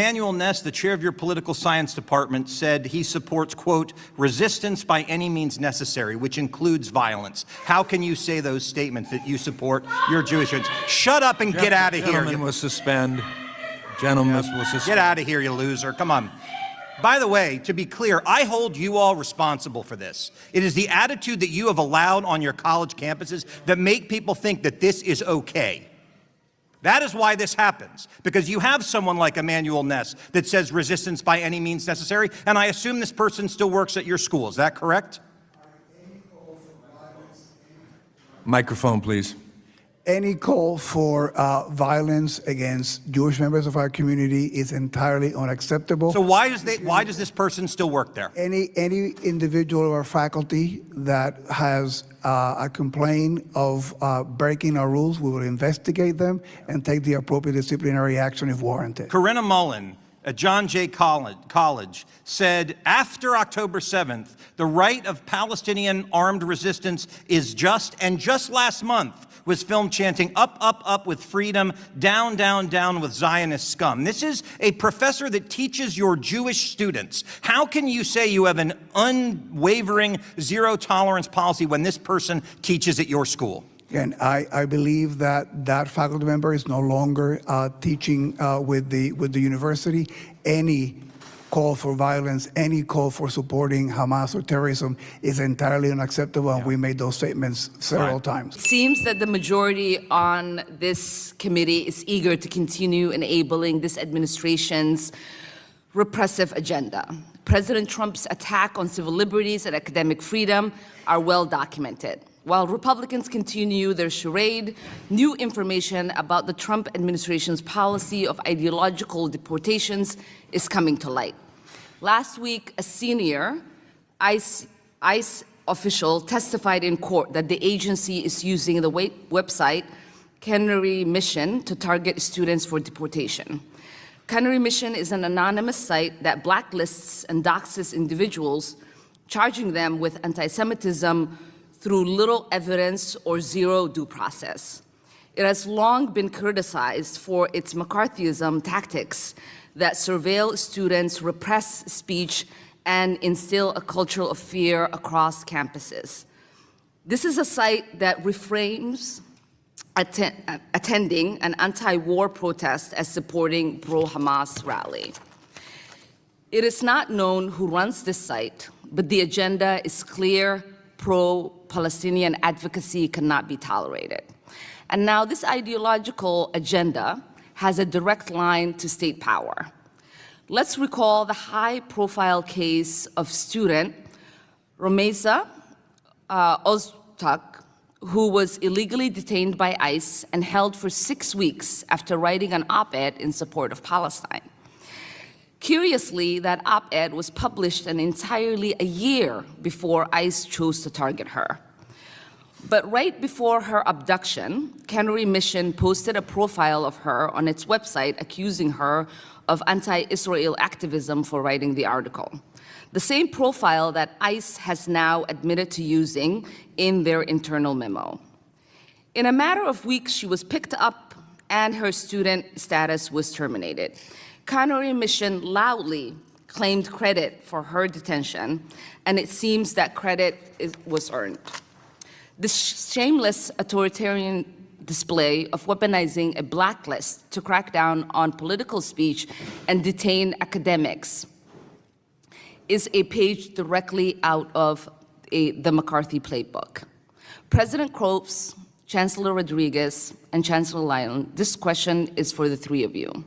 Emmanuel Ness, the chair of your political science department, said he supports, quote, resistance by any means necessary, which includes violence. How can you say those statements that you support your Jewish students? Shut up and get out of here. Gentleman will suspend. Gentlemen will suspend. Get out of here, you loser. Come on. By the way, to be clear, I hold you all responsible for this. It is the attitude that you have allowed on your college campuses that make people think that this is okay. That is why this happens, because you have someone like Emmanuel Ness that says resistance by any means necessary, and I assume this person still works at your school. Is that correct? Microphone, please. Any call for violence against Jewish members of our community is entirely unacceptable. So why does this person still work there? Any individual or faculty that has a complaint of breaking our rules, we will investigate them and take the appropriate disciplinary action if warranted. Corinna Mullen at John Jay College said after October 7th, the right of Palestinian armed resistance is just, and just last month was filmed chanting up, up, up with freedom, down, down, down with Zionist scum. This is a professor that teaches your Jewish students. How can you say you have an unwavering zero tolerance policy when this person teaches at your school? And I believe that faculty member is no longer teaching with the university. Any call for violence, any call for supporting Hamas or terrorism is entirely unacceptable, and we made those statements several times. It seems that the majority on this committee is eager to continue enabling this administration's repressive agenda. President Trump's attack on civil liberties and academic freedom are well documented. While Republicans continue their charade, new information about the Trump administration's policy of ideological deportations is coming to light. Last week, a senior ICE official testified in court that the agency is using the website Canary Mission to target students for deportation. Canary Mission is an anonymous site that blacklists and doxes individuals, charging them with anti-Semitism through little evidence or zero due process. It has long been criticized for its McCarthyism tactics that surveil students, repress speech, and instill a culture of fear across campuses. This is a site that reframes attending an anti-war protest as supporting pro-Hamas rally. It is not known who runs this site, but the agenda is clear: pro-Palestinian advocacy cannot be tolerated. And now this ideological agenda has a direct line to state power. Let's recall the high-profile case of student Romeza Ozturk, who was illegally detained by ICE and held for 6 weeks after writing an op-ed in support of Palestine. Curiously, that op-ed was published entirely a year before ICE chose to target her. But right before her abduction, Canary Mission posted a profile of her on its website accusing her of anti-Israel activism for writing the article. The same profile that ICE has now admitted to using in their internal memo. In a matter of weeks, she was picked up and her student status was terminated. Canary Mission loudly claimed credit for her detention, and it seems that credit was earned. This shameless authoritarian display of weaponizing a blacklist to crack down on political speech and detain academics is a page directly out of the McCarthy playbook. President Cropes, Chancellor Rodriguez, and Chancellor Lyon, this question is for the three of you.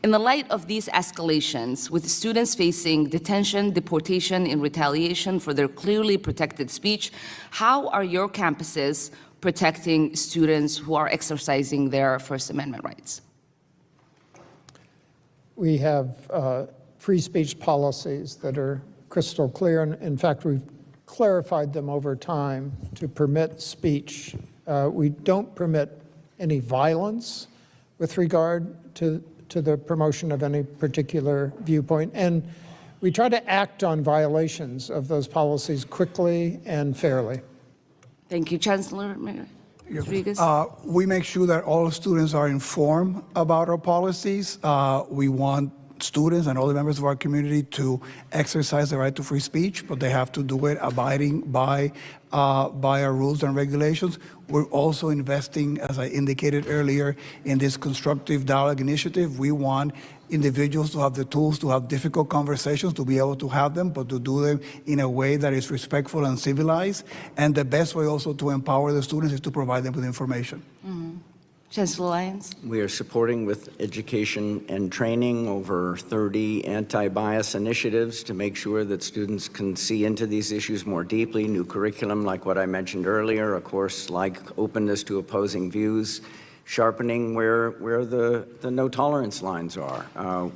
In the light of these escalations, with students facing detention, deportation in retaliation for their clearly protected speech, how are your campuses protecting students who are exercising their First Amendment rights? We have free speech policies that are crystal clear. And in fact, we've clarified them over time to permit speech. We don't permit any violence with regard to the promotion of any particular viewpoint. And we try to act on violations of those policies quickly and fairly. Thank you, Chancellor Rodriguez. We make sure that all students are informed about our policies. We want students and all the members of our community to exercise the right to free speech, but they have to do it abiding by our rules and regulations. We're also investing, as I indicated earlier, in this constructive dialogue initiative. We want individuals to have the tools to have difficult conversations, to be able to have them, but to do them in a way that is respectful and civilized. And the best way also to empower the students is to provide them with information. Chancellor Lyons? We are supporting with education and training over 30 anti-bias initiatives to make sure that students can see into these issues more deeply. New curriculum, like what I mentioned earlier, a course like openness to opposing views, sharpening where the no tolerance lines are,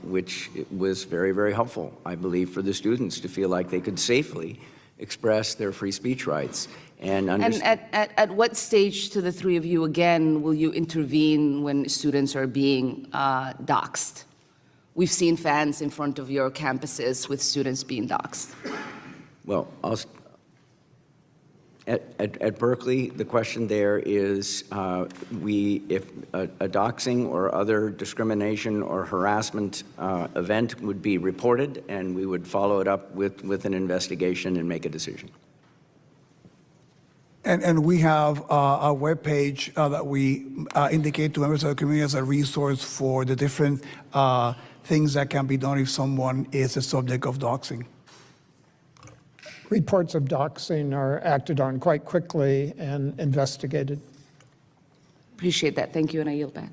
which was very, very helpful, I believe, for the students to feel like they could safely express their free speech rights. And at what stage, to the three of you again, will you intervene when students are being doxxed? We've seen fans in front of your campuses with students being doxxed. Well, at Berkeley, the question there is if a doxing or other discrimination or harassment event would be reported, and we would follow it up with an investigation and make a decision. And we have a webpage that we indicate to members of the community as a resource for the different things that can be done if someone is a subject of doxing. Reports of doxing are acted on quite quickly and investigated. Appreciate that. Thank you, and I yield back.